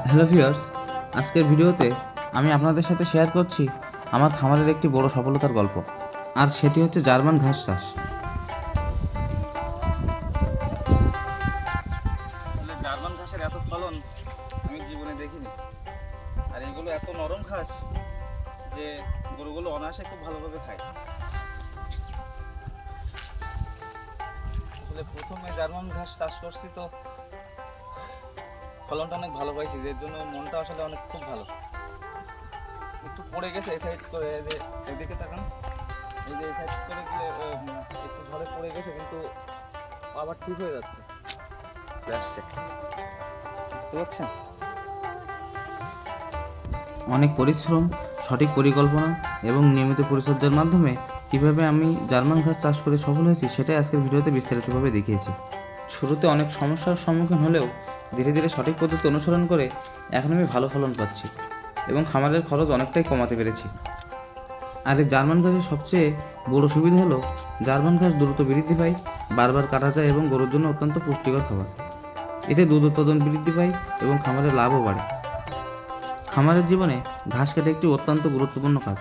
Hello viewers, আজকের ভিডিওতে আমি আপনাদের সাথে শেয়ার করছি আমার খামারের একটি বড় সফলতার গল্প। আর সেটি হচ্ছে জার্মান ঘাস চাষ। জার্মান ঘাসের এত ফলন আমি জীবনে দেখিনি। আর এগুলো এত নরম ঘাস যে গরুগুলো অনায়াসে খুব ভালোভাবে খায়। আসলে প্রথমে জার্মান ঘাস চাষ করছি, তো ফলনটা অনেক ভালো পাইছি, এর জন্য মনটা আসলে অনেক খুব ভালো। একটু পড়ে গেছে এই সাইড করে, যে এদিকে তাকান, এই যে এই সাইড করে গেলে একটু ঝড়ে পড়ে গেছে, কিন্তু আবার ঠিক হয়ে যাচ্ছে। আসছে, বুঝতে পারছেন? অনেক পরিশ্রম, সঠিক পরিকল্পনা এবং নিয়মিত পরিচর্যার মাধ্যমে কীভাবে আমি জার্মান ঘাস চাষ করে সফল হয়েছি সেটাই আজকের ভিডিওতে বিস্তারিতভাবে দেখিয়েছি। শুরুতে অনেক সমস্যার সম্মুখীন হলেও ধীরে ধীরে সঠিক পদ্ধতি অনুসরণ করে এখন আমি ভালো ফলন পাচ্ছি এবং খামারের খরচ অনেকটাই কমাতে পেরেছি। আর এই জার্মান ঘাসের সবচেয়ে বড় সুবিধা হলো জার্মান ঘাস দ্রুত বৃদ্ধি পায়, বারবার কাটা যায় এবং গরুর জন্য অত্যন্ত পুষ্টিকর খাবার। এতে দুধ উৎপাদন বৃদ্ধি পায় এবং খামারের লাভও বাড়ে। খামারের জীবনে ঘাস কাটা একটি অত্যন্ত গুরুত্বপূর্ণ কাজ,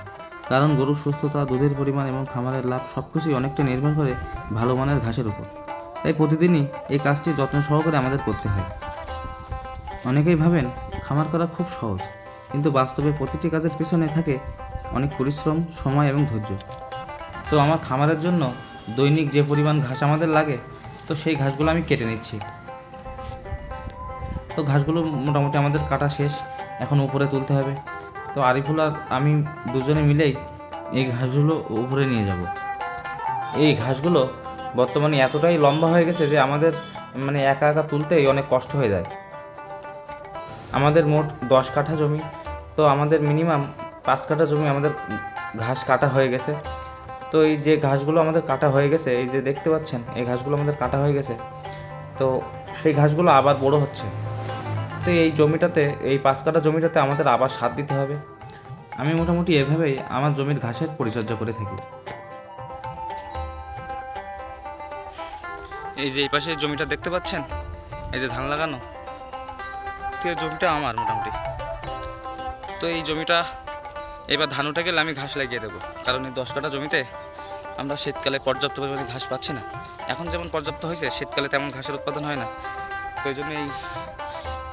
কারণ গরুর সুস্থতা, দুধের পরিমাণ এবং খামারের লাভ সবকিছুই অনেকটা নির্ভর করে ভালো মানের ঘাসের উপর। তাই প্রতিদিনই এই কাজটি যত্ন সহকারে আমাদের করতে হয়। অনেকেই ভাবেন খামার করা খুব সহজ, কিন্তু বাস্তবে প্রতিটি কাজের পিছনে থাকে অনেক পরিশ্রম, সময় এবং ধৈর্য। তো আমার খামারের জন্য দৈনিক যে পরিমাণ ঘাস আমাদের লাগে, তো সেই ঘাসগুলো আমি কেটে নিচ্ছি। তো ঘাসগুলো মোটামুটি আমাদের কাটা শেষ, এখন উপরে তুলতে হবে। তো আরিফুল আর আমি দুজনে মিলেই এই ঘাসগুলো উপরে নিয়ে যাব। এই ঘাসগুলো বর্তমানে এতটাই লম্বা হয়ে গেছে যে আমাদের একা একা তুলতেই অনেক কষ্ট হয়ে যায়। আমাদের মোট 10 কাঠা জমি, তো আমাদের মিনিমাম 5 কাঠা জমি আমাদের ঘাস কাটা হয়ে গেছে। তো এই যে ঘাসগুলো আমাদের কাটা হয়ে গেছে, এই যে দেখতে পাচ্ছেন এই ঘাসগুলো আমাদের কাটা হয়ে গেছে, তো সেই ঘাসগুলো আবার বড় হচ্ছে। তো এই জমিটাতে, এই 5 কাঠা জমিটাতে আমাদের আবার সার দিতে হবে। আমি মোটামুটি এভাবেই আমার জমির ঘাসের পরিচর্যা করে থাকি। এই যে এই পাশে জমিটা দেখতে পাচ্ছেন, এই যে ধান লাগানো, তো এই জমিটা আমার মোটামুটি। তো এই জমিটা এবার ধান উঠে গেলে আমি ঘাস লাগিয়ে দেবো, কারণ এই 10 কাঠা জমিতে আমরা শীতকালে পর্যাপ্ত পরিমাণে ঘাস পাচ্ছি না। এখন যেমন পর্যাপ্ত হয়েছে, শীতকালে তেমন ঘাসের উৎপাদন হয় না। তো এই জন্য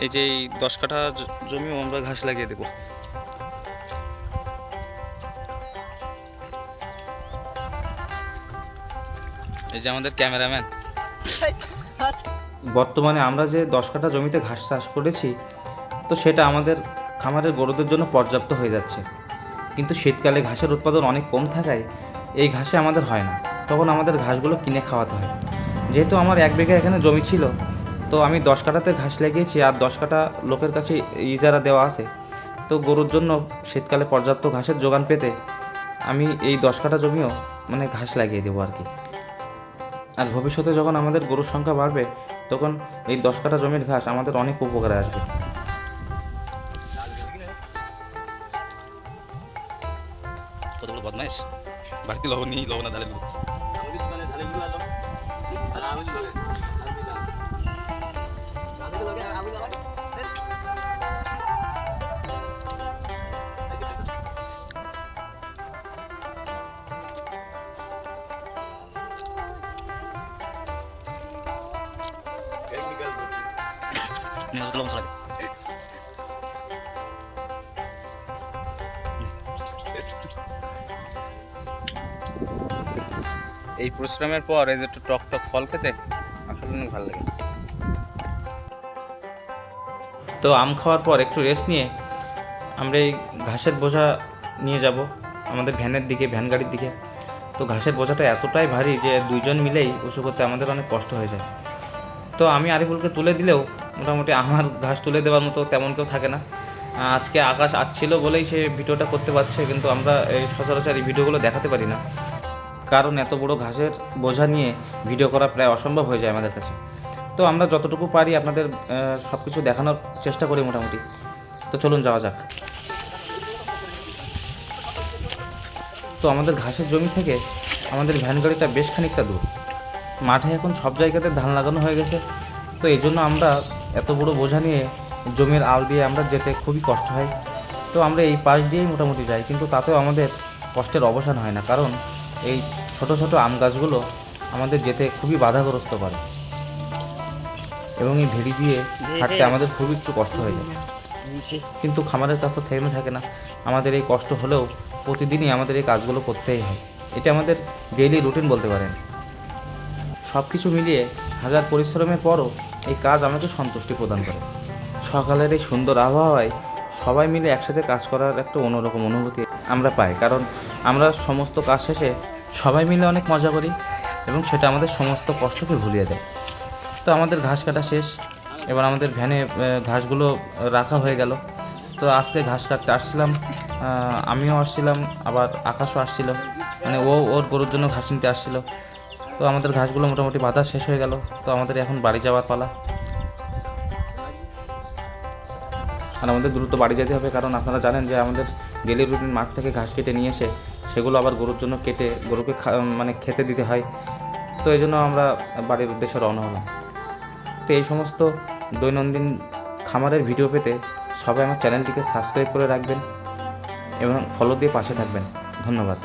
এই যে এই 10 কাঠা জমিও আমরা ঘাস লাগিয়ে দেবো। এই যে আমাদের ক্যামেরাম্যান। বর্তমানে আমরা যে 10 কাঠা জমিতে ঘাস চাষ করেছি, তো সেটা আমাদের খামারের গরুদের জন্য পর্যাপ্ত হয়ে যাচ্ছে। কিন্তু শীতকালে ঘাসের উৎপাদন অনেক কম থাকায় এই ঘাসে আমাদের হয় না, তখন আমাদের ঘাসগুলো কিনে খাওয়াতে হয়। যেহেতু আমার 1 বিঘা এখানে জমি ছিল, তো আমি 10 কাঠাতে ঘাস লাগিয়েছি, আর 10 কাঠা লোকের কাছে ইজারা দেওয়া আছে। তো গরুর জন্য শীতকালে পর্যাপ্ত ঘাসের যোগান পেতে আমি এই 10 কাঠা জমিও ঘাস লাগিয়ে দেবো আর কি। আর ভবিষ্যতে যখন আমাদের গরুর সংখ্যা বাড়বে, তখন এই 10 কাঠা জমির ঘাস আমাদের অনেক উপকারে আসবে। কতগুলো বদমাইশ, বাড়িতে লবণ নিয়ে লবণ আর ঢালের লবণ ছড়াই। এই পরিশ্রমের পর এই যে একটু টক টক ফল খেতে আসলে অনেক ভালো লাগে। তো আম খাওয়ার পর একটু রেস্ট নিয়ে আমরা এই ঘাসের বোঝা নিয়ে যাব আমাদের ভ্যানের দিকে, ভ্যান গাড়ির দিকে। তো ঘাসের বোঝাটা এতটাই ভারী যে দুইজন মিলেই উঁচু করতে আমাদের অনেক কষ্ট হয়ে যায়। তো আমি আরিফুলকে তুলে দিলেও মোটামুটি আমার ঘাস তুলে দেওয়ার মতো তেমন কেউ থাকে না। আজকে আকাশ আসছিল বলেই সে ভিডিওটা করতে পারছে, কিন্তু আমরা এই সচরাচর এই ভিডিওগুলো দেখাতে পারি না, কারণ এত বড় ঘাসের বোঝা নিয়ে ভিডিও করা প্রায় অসম্ভব হয়ে যায় আমাদের কাছে। তো আমরা যতটুকু পারি আপনাদের সব কিছু দেখানোর চেষ্টা করি মোটামুটি। তো চলুন যাওয়া যাক। তো আমাদের ঘাসের জমি থেকে আমাদের ভ্যান গাড়িটা বেশ খানিকটা দূর। মাঠে এখন সব জায়গাতে ধান লাগানো হয়ে গেছে, তো এই জন্য আমরা এত বড় বোঝা নিয়ে জমির আল দিয়ে আমরা যেতে খুবই কষ্ট হয়। তো আমরা এই পাশ দিয়েই মোটামুটি যাই, কিন্তু তাতেও আমাদের কষ্টের অবসান হয় না, কারণ এই ছোট ছোট আম গাছগুলো আমাদের যেতে খুবই বাধাগ্রস্ত করে এবং এই ভেড়ি দিয়ে হাঁটতে আমাদের খুবই একটু কষ্ট হয়ে যায়। কিন্তু খামারের কাজ তো থেমে থাকে না, আমাদের এই কষ্ট হলেও প্রতিদিনই আমাদের এই কাজগুলো করতেই হয়। এটা আমাদের ডেইলি রুটিন বলতে পারেন। সব কিছু মিলিয়ে হাজার পরিশ্রমের পরও এই কাজ আমাকে সন্তুষ্টি প্রদান করে। সকালের এই সুন্দর আবহাওয়ায় সবাই মিলে একসাথে কাজ করার একটা অন্যরকম অনুভূতি আমরা পাই, কারণ আমরা সমস্ত কাজ শেষে সবাই মিলে অনেক মজা করি এবং সেটা আমাদের সমস্ত কষ্টকে ভুলিয়ে দেয়। তো আমাদের ঘাস কাটা শেষ, এবার আমাদের ভ্যানে ঘাসগুলো রাখা হয়ে গেল। তো আজকে ঘাস কাটতে আসছিলাম, আমিও আসছিলাম, আবার আকাশও আসছিল, মানে ও ওর গরুর জন্য ঘাস নিতে আসছিল। তো আমাদের ঘাসগুলো মোটামুটি বাঁধা শেষ হয়ে গেল। তো আমাদের এখন বাড়ি যাওয়ার পালা, আর আমাদের দ্রুত বাড়ি যেতে হবে, কারণ আপনারা জানেন যে আমাদের ডেলি রুটিন মাঠ থেকে ঘাস কেটে নিয়ে এসে সেগুলো আবার গরুর জন্য কেটে গরুকে মানে খেতে দিতে হয়। তো এই জন্য আমরা বাড়ির উদ্দেশ্যে রওনা হলাম। তো এই সমস্ত দৈনন্দিন খামারের ভিডিও পেতে সবাই আমার চ্যানেলটিকে সাবস্ক্রাইব করে রাখবেন এবং ফলো দিয়ে পাশে থাকবেন। ধন্যবাদ।